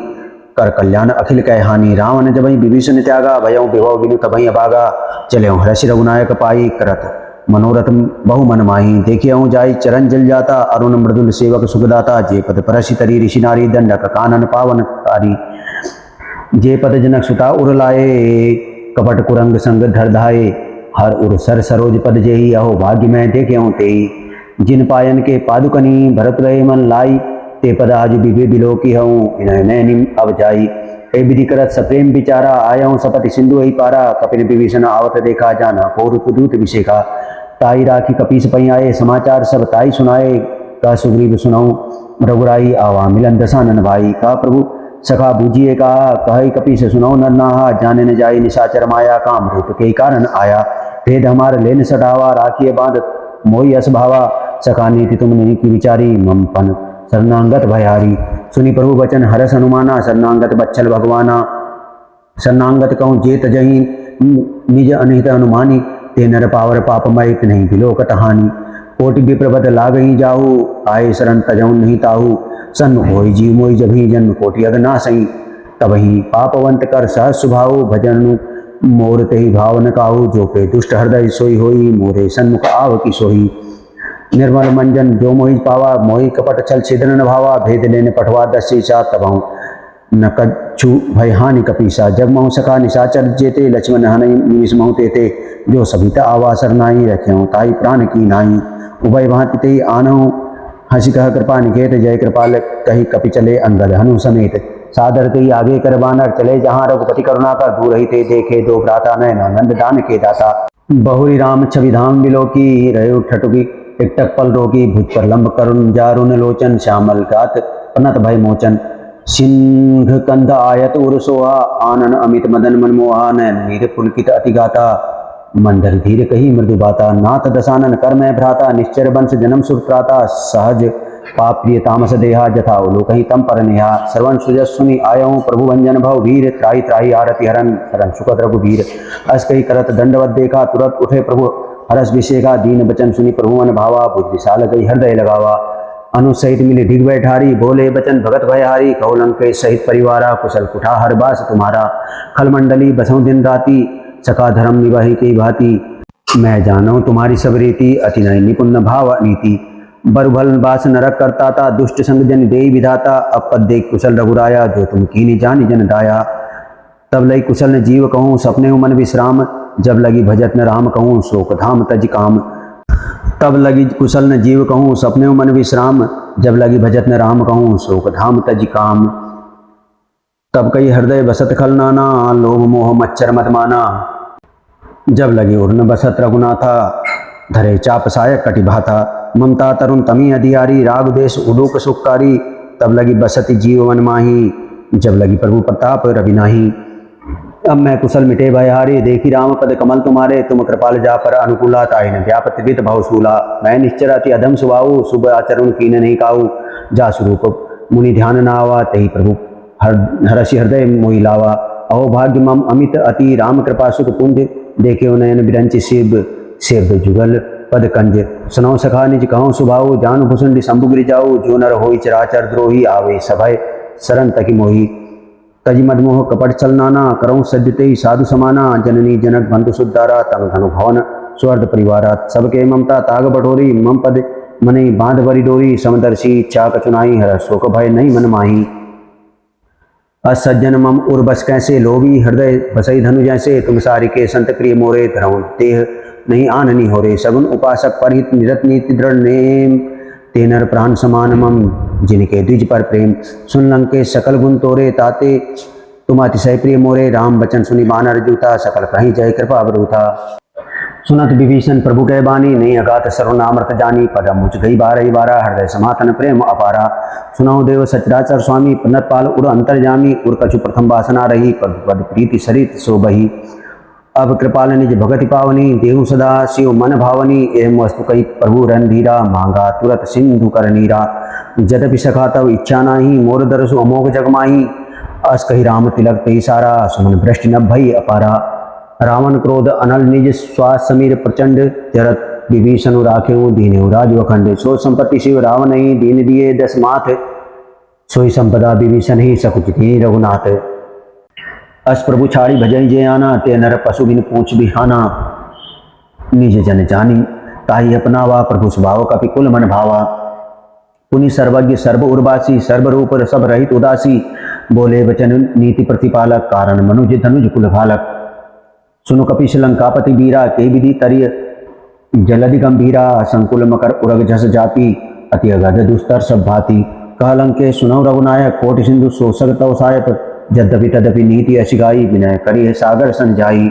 S1: कर कल्याण अखिल कह हानि। रावण जब ही विभीषण त्यागा, भयऊ विभव बिनु तबही अभागा। चले हर्षि रघुनायक पाई, करत मनोरथ बहु मन माही। देखिए जाई चरण जल जाता, अरुण मृदुल सेवक सुखदाता। जे पद परसि तरी ऋषि नारी, दंडक कानन पावन कारी। जे पद जनक सुता उर लाए, कपट कुरंग संग धर धाये। हर उर सर सरोज पद जेही, अहो भाग्य मैं देखे तेई। जिन पायन के पादुकनी, भरत रहे मन लाई। ते पद आज विवे बिलो की हूँ, इन्हें नैनी अब जाई। ए विधि करत सप्रेम विचारा, आया हूँ सपति सिंधु ही पारा। कपिन विभीषण आवत देखा, जाना पौरुष दूत विशेखा। ताई राखी कपीस पई आए, समाचार सब ताई सुनाए। का सुग्रीव सुनाऊं रघुराई, आवा मिलन दसानन भाई। का प्रभु सखा बूझिए का, कही कपीस सुनाऊं नर नाहा। जाने न जाई निशाचर माया, काम रूप के कारण आया। भेद हमार लेन सटावा, राखिए बांध मोई अस भावा। सखा नीति तुम नहीं की विचारी, ममपन शरणांगत भयहारी। सुनि प्रभु वचन हरस हनुमाना, शरणांगत बच्छल भगवाना। शरणांगत कहूँ जेत जही, निज अनिहित हनुमानी। ते नर पावर पापमय, नहीं बिलोकत हानि। कोटि विप्रपद लागही जाहू, आए शरण तजऊ नहीं ताहू। सन्मुख होई जीव मोई, जभी जन्म कोटि अग ना सही। तबही पापवंत कर सहज सुभाऊ, भजन मोर तेहि भाव न काहू। जो पे दुष्ट हृदय सोई होई, मोरे सन्मुख आव की सोही। निर्मल मंजन जो मोहि पावा, मोहि कपट छल छिदन न भावा। भेद लेने पठवा 10 शीशा, तबहु न कछु भय हानि कपीसा। जग महु सखा निशाचर जेते, लक्ष्मण हनई निमिष महु तेते। जो सभिता आवा सरनाई, रख्यऊँ ताई प्राण की नाई। उभय भांति तेई आनहु, हंसी कह कृपा निकेत। जय कृपाल कही कपि चले, अंगद हनु समेत। सादर तेई आगे कर बानर, चले जहाँ रघुपति करुणा कर। दूर ही ते देखे दो भ्राता, नयना नंद दान के दाता। बहुरी राम छवि धाम बिलोकी, रहे ठटुकी टिकटक पल रोगी। भुज पर लंब करुण जारुन लोचन, श्यामल गात पनत भय मोचन। सिंह कंध आयत उर सोहा, आनन अमित मदन मनमोहा। नयन नीर पुलकित अति गाता, मंदर धीर कही मृदु बाता। नाथ दसानन कर मैं भ्राता, निश्चर वंश जन्म सुत्राता। सहज पाप प्रिय तामस देहा, जथा लोक ही तम पर नेहा। श्रवण सुजस सुनि आयऊँ, प्रभु भंजन भव वीर। त्राहि त्राहि आरति हरन, शरण सुखद रघुबीर। अस कही करत दंडवत देखा, तुरत उठे प्रभु हरस विशेखा। दीन बचन सुनि प्रभु मन भावा, भुज विशाल गई हृदय लगावा। अनुज सहित मिले ढिग बैठारी, बोले बचन भगत भयहारी। कौलंक के सहित परिवारा, कुशल कुठा हर बास तुम्हारा। खलमंडली बसों दिन राति, सका धर्म निवाही की भांति। मैं जानूं तुम्हारी सब रीति, अति नय निपुण भाव नीति। बरुभल बास नरक करता था, दुष्ट संग जन देई विधाता। अब पद देख कुशल रघुराया, जो तुम कीनी जानी जन दाया। तब लई कुशल न जीव कहूँ, सपने मन विश्राम। जब लगी भजत न राम कहूँ, शोक धाम तज काम। तब लगी कुशल न जीव कहूँ, सपने मन विश्राम। जब लगी भजत न राम कहूँ, शोक धाम तज काम। तब कई हृदय बसत खल नाना, लोभ मोह मच्छर मत माना। जब लगी उर्न बसत रघुनाथा, धरे चाप सायक कटिभाता। ममता तरुण तमी अधियारी, राग देश उडूक सुखकारी। तब लगी बसति जीव मन माही, जब लगी प्रभु प्रताप रवि नाही। अब मैं कुशल मिटे भयहारी, देखी राम पद कमल तुम्हारे। तुम कृपाल जा पर अनुकूला, ताहि न व्यापत वित भवशूला। मैं निश्चर अति अधम सुभाऊ, शुभ आचरण कीन नहीं काऊ। जा स्वरूप मुनि ध्यान न आवा, तही प्रभु हरसि हृदय मोहि लावा। अहो भाग्य मम अमित अति राम कृपा सुख पुंज, देखे नयन बिरंच शिव शिव जुगल पद कंज। सुनौ सखा निज कहूँ सुभाऊ, जान भुसुंडी शंभु गिरि जाऊ। जो नर होई चराचर द्रोही, आवे सभय शरण तकी मोही। तज मदमोह कपट चल नाना, करऊँ सज्जते साधु समाना। जननी जनक बंधु सुद्धारा, तनु धनु भवन स्वर्ग परिवारा। सबके ममता ताग बटोरी, मम पद मने बांध बरी डोरी। समदर्शी इच्छा कचुनाई, हर शोक भय नहीं मन माही। असज्जन मम उर्बस कैसे, लोभी हृदय बसई धनु जैसे। तुम सारी के संत प्रिय मोरे, धरऊँ देह नहीं आननी हो रे। सगुन उपासक परहित निरत नीति दृढ़ नेम, तेनर प्राण समान मम जिनके द्विज पर प्रेम। सुन लंके सकल गुण तोरे, ताते तुम अतिशय प्रिय मोरे। राम बचन सुनि बानर जूता, सकल कहीं जय कृपा अवरूथा। सुनत विभीषण प्रभु कह बानी, नहीं अगात सर्वनामृत जानी। पदम मुझ गई बारही बारा, हृदय समातन प्रेम अपारा। सुनौ देव सचराचर स्वामी, पन्नत पाल उर अंतर्जामी। उर कछु प्रथम वासना रही, पद प्रीति सरित सो बही। अब कृपाल निज भगति पावनी, देहु सदा शिव मन भावनी। एवं वस्तु कही प्रभु रणधीरा, मांगा तुरत सिंधु कर नीरा। यद्यपि सखा तब इच्छा नाही, मोर दरसु अमोघ जगमाही। अस कही राम तिलक ते सारा, सुमन भ्रष्टि न भई अपारा। रावण क्रोध अनल निज श्वास समीर प्रचंड, जरत विभीषण राखेऊ दीनेऊ राज अखंड। सो संपत्ति शिव रावण ही, दीन दिए दस माथ। सोई संपदा विभीषण ही, सकुच ही रघुनाथ। अस प्रभु छाड़ी भजई जे आना, ते नर पशु बिन पूछ बिहाना। निज जन जानी ताही अपनावा, प्रभु स्वभाव कपि कुल मन भावा। पुनि सर्वज्ञ सर्व उर्वासी, सर्वरूप सब रहित उदासी। बोले वचन नीति प्रतिपालक, कारण मनुज धनुज कुल भालक। सुनो कपि लंकापति वीरा, के विधि तरिय जलधि गंभीरा। संकुल मकर उरग झस जाति, अति अगध दुस्तर सब भांति। कह लंके सुनौ रघुनायक, कोटि सिंधु शोषक तव सायक। यद्यपि तदपि नीति ऐसी गाई, विनय करी है सागर सन जाई।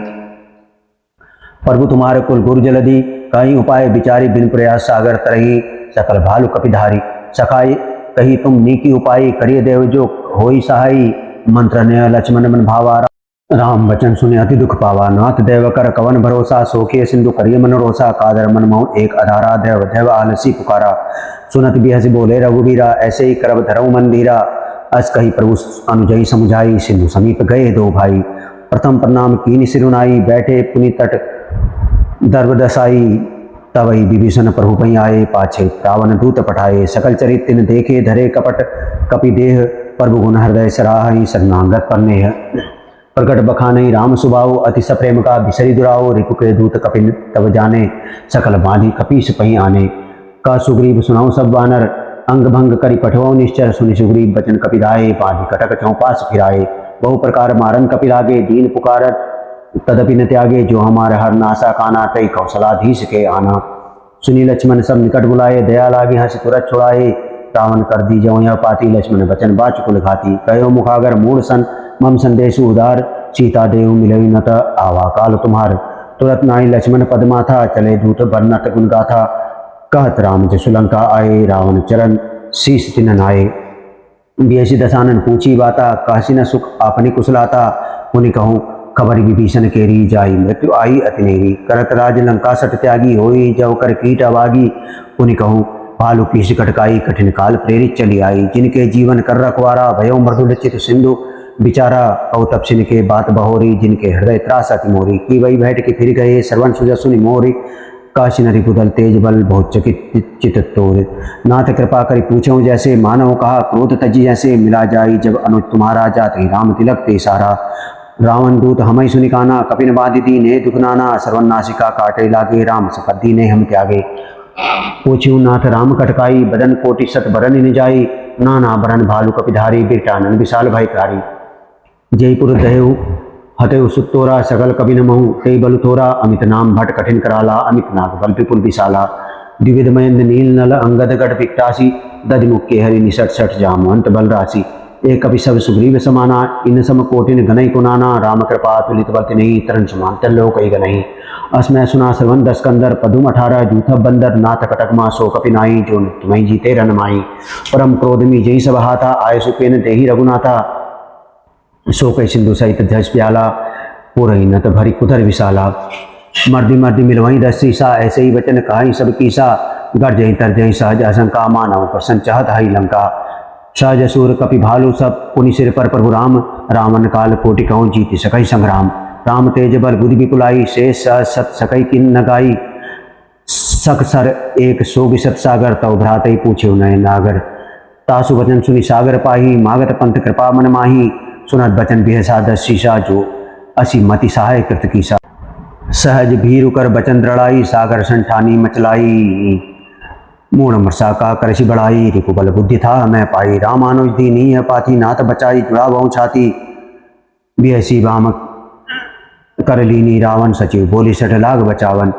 S1: प्रभु तुम्हारे कुल गुरु जलधि, कहीं उपाय विचारी। बिन प्रयास सागर तरही, सकल भालु कपिधारी। सखाई कही तुम नीकी उपाय, करिय देव जो होई सहाई। मंत्र ने लक्ष्मण मन भावा, राम वचन सुने अति दुख पावा। नाथ देव कर कवन भरोसा, सोखिय सिंधु करिय मन रोसा। कादर मन मोह एक अधारा, देव देव आलसी पुकारा। सुनत बिहस बोले रघुबीरा, ऐसे ही करब धरऊ मंदिरा। अस कही प्रभु अनुजई समुझाई, सिंधु समीप गए दो भाई। प्रथम प्रणाम कीनि सिरुनाई, बैठे पुनि तट दर्व दसाई। तवई विभीषण प्रभु पई आए, पाछे रावण दूत पठाए। सकल चरित तिन देखे, धरे कपट कपि देह। प्रभु गुण हृदय सराहई, शरणागत परनेह। प्रकट बखानई राम सुभाऊ, अति सप्रेम का बिसरी दुराओ। रिपु के दूत कपिन तब जाने, सकल बांधी कपीस पही आने। का सुग्रीव सुनाऊ सब बानर, अंग भंग करी पठवाओ निश्चर। सुनि सुग्रीव बचन कपिदाए, बांधी कटक चौपास फिराए। बहु प्रकार मारन कपि लागे, दीन पुकारत तदपि न त्यागे। जो हमारे हर नासा काना, तई कौशलाधीश के आना। सुनी लक्ष्मण सब निकट बुलाए, दया लागे हंस तुरत छुड़ाए। रावण कर दी जौ यह पाती, लक्ष्मण बचन बाचुकुल घाती। कहो मुखागर मूढ़ सन, मम संदेशु उदार। सीता देव मिलई न त आवा काल तुम्हार। तुरत नाई लक्ष्मण पद माथा, चले दूत बरनत गुण गाथा। कहत राम जसु लंका आए, रावण चरण शीस तिन नाये। बेसी दसानन पूछी बाता, काशी न सुख आपनी कुशलाता। पुनि कहूँ खबर विभीषण केरी, जाई मृत्यु आई अतिनेरी। करत राज लंका सट त्यागी, होई जव कर कीट अवागी। पुनि कहूँ भालु पीस कटकाई, कठिन काल प्रेरित चली आई। जिनके जीवन कर रखवारा, भयो मृदुल चित सिंधु बिचारा। कौ तप सिन के बात बहोरी, जिनके हृदय त्रास अति मोरी। की वही बैठ के फिर गए, श्रवण सुजा सुनि मोरी। काशी नरी कुदल तेज बल, बहुत चकित चित तोर। नाथ कृपा करी पूछऊँ जैसे, मानव कहा क्रोध तजी जैसे। मिला जाई जब अनुज तुम्हारा, जाते राम तिलक ते सारा। रावण दूत हमई सुनि काना, कपिन बाधि दीने दुख नाना। सर्वन नासिका काटे लागे, राम सपथ दीने हम त्यागे। पूछ्यू नाथ राम कटकाई, बदन कोटि सत बरन निज जाई। नाना बरन भालु कपिधारी, बिरटानन विशाल भयकारी। जयपुर दहेऊ हतेऊ सुतोरा, सकल कवि न महु तेई बलु थोरा। अमित नाम भट कठिन कराला, अमित नाग बल विपुल विशाला। द्विविध महेंद्र नील नल, अंगद गढ़ पिकटासी। दधिमुख के हरि निसट सठ, जामवंत बल राशि। एक कपि सब सुग्रीव समाना, इन सम कोटिन गनई को नाना। राम कृपा तुलित बल नहीं, तरन समान तरलो कई गनई। असमय सुना श्रवण दस कंदर, पदुम 18 जूथब बंदर। नाथ कटक माँ सो कपि नाई, जो तुम्हें जीते रन माई। परम क्रोध में जई सब हाथा, आय सुपेन देही रघुनाथा। सो कई सिंधु सहित धस प्याला, पुरई न भरी कुधर विशाला। मर्दी मर्दी मिलवई दस सीसा, ऐसे ही वचन कहाई सब कीसा। गर्जई तरजई सहज आशंका, मानव प्रसन्न चाहत हई लंका। सहज सूर कपि भालू सब पुनि सिर पर प्रभु राम। रावण काल कोटि कहूँ जीत सकई संग्राम। राम तेज बल बुद्धि विपुलाई शेष सहज सत सकई किन न गाई। सक सर एक सो बिसत सागर तव भ्रातई पूछे नय नागर। तासु वचन सुनि सागर पाही मागत पंथ कृपा मन माही। सुनत बचन बिहसा दस शीशा जो असी मति सहाय कृत कीसा। सहज भीरु कर बचन दृढ़ाई सागर संठानी मचलाई। मूढ़ मृषा का करसी बढ़ाई रिपुबल बुद्धि था मैं पाई। रामानुज दीनी है पाथी नाथ बचाई जुड़ा बहु छाती। बिहसी बाम कर लीनी रावण सचिव बोली सट लाग बचावन।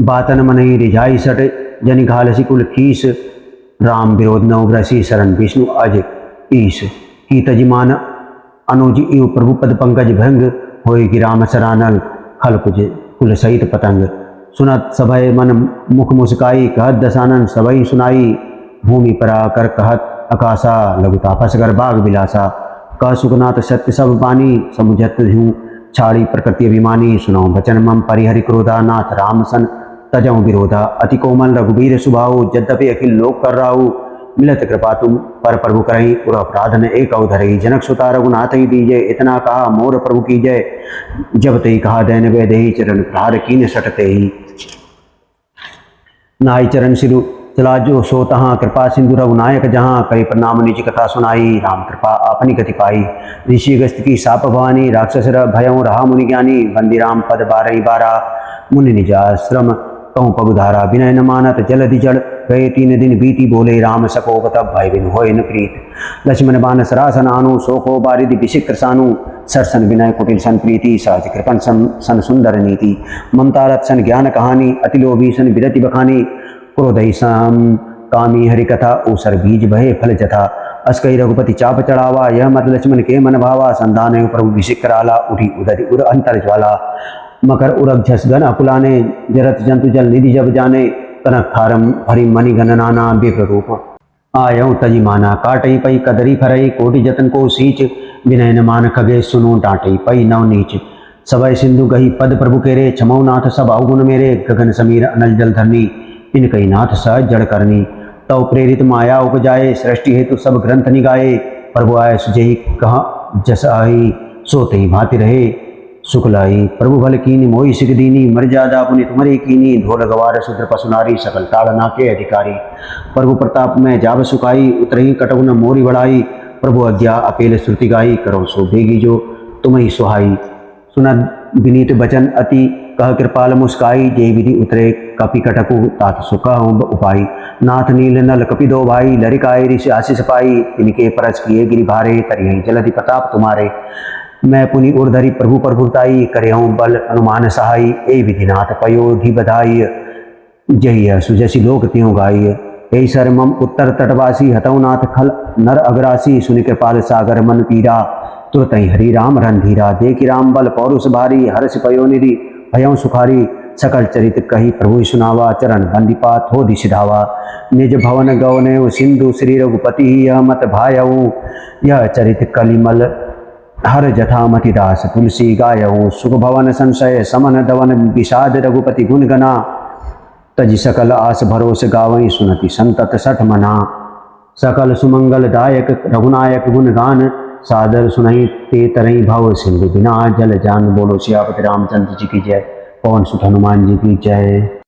S1: बातन मनई रिझाई सट जनि घालसी कुल खीस। राम विरोध न उग्रसी शरण विष्णु अज ईश। की तजिमान अनुज इव प्रभु पद पंकज भंग। होय कि राम सरानल खल कुल सहित पतंग। सुनत सभय मन मुख मुस्काई कहत दसानन सबई सुनाई। भूमि पर आकर कहत अकाशा लघु तापस कर बाग बिलासा। कह सुखनाथ सत्य सब बानी समुझत हूँ छाड़ी प्रकृति अभिमानी। सुनो बचन मम परिहरि क्रोधा नाथ राम सन तजऊ विरोधा। अति कोमल रघुबीर सुभाऊ यद्यपि अखिल लोक कर राहु। मिलत कृपा तुम पर प्रभु करई उर अपराध न एक अवधरई। जनक सुता रघुनाथ ही दीजय इतना कहा मोर प्रभु की जय। जब ते कहा दैन वे दही चरण प्रहार कीन सटते ही। नाई चरण सिरु चला जो सो तहाँ कृपा सिंधु रघुनायक जहाँ। कई प्रणाम निज कथा सुनाई राम कृपा अपनी गति पाई। ऋषि गस्त की साप भवानी राक्षस भयं रहा मुनि ज्ञानी। बंदी राम पद बारही बारा मुनि निज आश्रम कहूँ पगुधारा। विनय न मानत जलधि जड़ गए 3 दिन बीती बोले राम सकोप तब भय बिन होय न प्रीत। लक्ष्मण बान सरासन आनु शोको बारिधि विशिक्र सानु। सरसन विनय कुटिल सन प्रीति सहज कृपन सन सुंदर नीति। ममता रथ सन ज्ञान कहानी अति लोभी सन विरति बखानी। क्रोधई सम कामी हरि कथा ऊसर बीज बहे फल जथा। अस्कई रघुपति चाप चढ़ावा यह मत लक्ष्मण के मन भावा। संधान प्रभु विशिक्र आला उठी उदधि उर अंतर ज्वाला। मकर उरग झस गन अकुलाने जरत जंतु जल निधि जब जाने। कनक थारम भरी मणि गण नाना विप्र रूप आयऊ तजी माना। काटई पई कदरी फरई कोटि जतन को सींच। विनय न मान खगे सुनो डांटई पई नव नीच। सबय सिंधु गही पद प्रभु केरे छमऊ नाथ सब अवगुण मेरे। गगन समीर अनल जल धरनी इन कई नाथ सहज जड़ करनी। तव प्रेरित माया उपजाए सृष्टि हेतु सब ग्रंथ निगाए। प्रभु आय सुजही कहा जस आई सोते ही भांति रहे सुखलाई। प्रभु भल कीनी मोहि सिख दीनी मर्यादा पुनि तुम्हारी कीनी। ढोल गवार शूद्र पशुनारी सकल ताड़ना के अधिकारी। प्रभु प्रताप में जाब सुखाई उतरही कटगुन मोरी बढ़ाई। प्रभु आज्ञा अपेल श्रुति गाई करो सो बेगी जो तुम्हें सुहाई। सुनत विनीत बचन अति कह कृपाल मुस्काई। जय विधि उतरे कपि कटकु तात सुखा उपाई। नाथ नील नल कपि दो भाई लरिकाए ऋषि आशीष पाई। तिनके परस किए गिरि भारे तरिहि जलधि प्रताप तुम्हारे। मैं पुनि उर्धरि प्रभु प्रभुताई करहूँ बल अनुमान सहाई। ए विधिनाथ पयोधि बधाई जय सुजसी लोक त्यों गाई। हे सर मम उत्तर तटवासी हतौ नाथ खल नर अग्रासी। सुनि कृपाल सागर मन पीरा तुरत हरि राम रणधीरा। देखि राम बल पौरुष भारी हर्ष पयोनिधि भयं सुखारी। सकल चरित कही प्रभु सुनावा चरण बंदीपात हो दिशिधावा। निज भवन गौने सिंधु श्री रघुपति यह मत भायऊ। यह चरित कलिमल हर जथामति दास तुलसी गायऊ। सुख भवन संशय समन दवन विषाद रघुपति गुण गना। तज सकल आस भरोस गावई सुनति संतत सठ मना। सकल सुमंगल दायक रघुनायक गुण गान। सादर सुनई ते तरई भव सिंधु बिना जल जान। बोलो सियापति रामचंद्र जी की जय। पवन सुत हनुमान जी की जय।